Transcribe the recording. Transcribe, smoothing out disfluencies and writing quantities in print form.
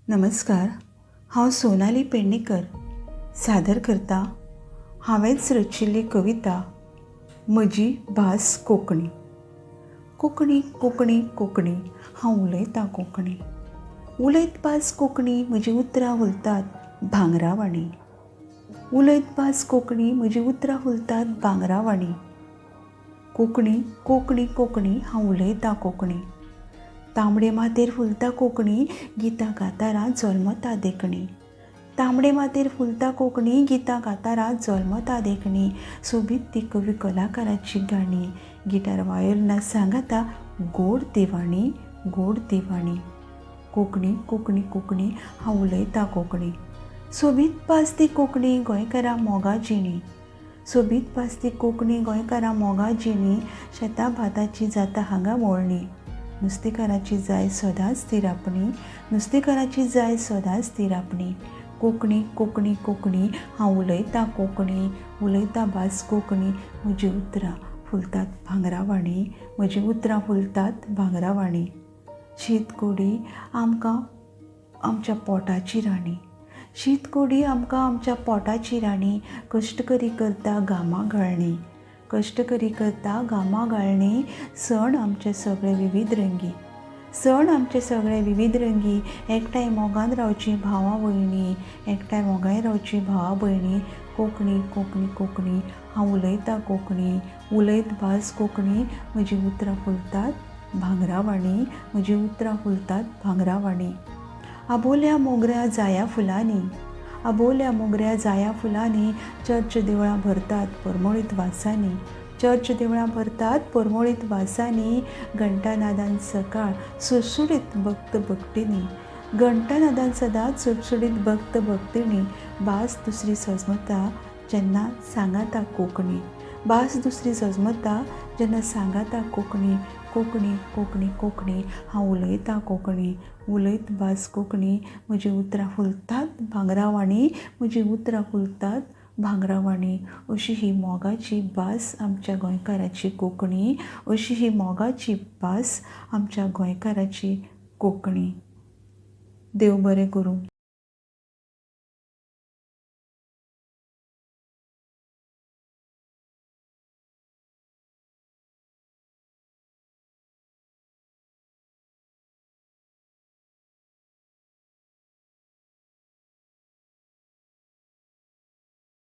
नमस्कार, हांव सोनाली पेडणेकर सादर करता हांवेंच रचिल्ली कविता म्हजी भास कोंकणी. कोंकणी कोंकणी कोंकणी हांव उलयतां कोंकणी. उलयत भास कोंकणी म्हजी उतरां उलतात भांगरा वाणी. उलयत भास कोंकणी म्हजी उतरां उलतात भांगरा वाणी. कोंकणी कोंकणी कोंकणी हांव उलयतां कोंकणी. तांबडे माथेर फुलता कोंकणी गितां गातारां जल्मता देखणी. तांबडे माथेर फुलता कोंकणी गितां गातारां जल्मता देखणी. सोबीत ती कवी कलाकाराची गाणी गिटार वायोलिनां सांगाता गोड दिवाणी गोड दिवाणी. कोंकणी कोंकणी कोंकणी हांव उलयतां कोंकणी. सोबीत भास ती कोंकणी गोंयकारां मोगा जिणी. सोबीत भास ती कोंकणी गोंयकारां मोगा जिणी. शेतां भाताची जाता हांगा मोळणी. नुस्तेकाराची जाय सदांच ती रापणी. नुस्तेकाराची जाय सदांच ती रापणी. कोंकणी कोंकणी कोंकणी हांव उलयतां कोंकणी. उलयतां भास कोंकणी म्हजी उतरां फुलतात भांगरा वाणी. म्हजी उतरां फुलतात भांगरा वाणी. शीत कोडी आमकां आमच्या पोटाची राणी. शीत कोडी आमकां आमच्या पोटाची राणी. कश्टकरी करता घामा गाळणी. कश्टकरी करता घामा गाळणी. सण आमचे सगळे विविध रंगी. सण आमचे सगळे विविध रंगी. एकठांय मोगान रावची भावां भयणी. एकठांय मोगान रावची भावां भयणी. कोंकणी कोंकणी कोंकणी हांव उलयतां कोंकणी. उलयत भास कोंकणी म्हजी उतरां फुलतात भांगरा वाणी. म्हजी उतरां फुलतात भांगरा वाणी. आबोल्या मोगऱ्या जाया फुलांनी. आबोल्या मोगऱ्या जाया फुलांनी. चर्च देवळां भरतात परमळीत वासांनी. चर्च देवळां भरतात परमळीत वासांनी. घंटानादान सकाळ सुटसुटीत भक्त भक्तींनी. घंटानादान सदांच सुटसुटीत भक्त भक्तींनी. भास दुसरी सजमता जेन्ना सांगाता कोंकणी. भास दुसरी सजमता जेन्ना सांगाता कोंकणी. कोंकणी कोंकणी कोंकणी हांव उलयतां कोंकणी. उलयत भास कोंकणी म्हजी उतरां फुलतात भांगरा वाणी. म्हजी उतरां फुलतात भांगरा वाणी. अशी ही मोगाची भास आमच्या गोंयकाराची कोंकणी. अशी ही मोगाची भास आमच्या गोंयकाराची कोंकणी. देव बरें करूं.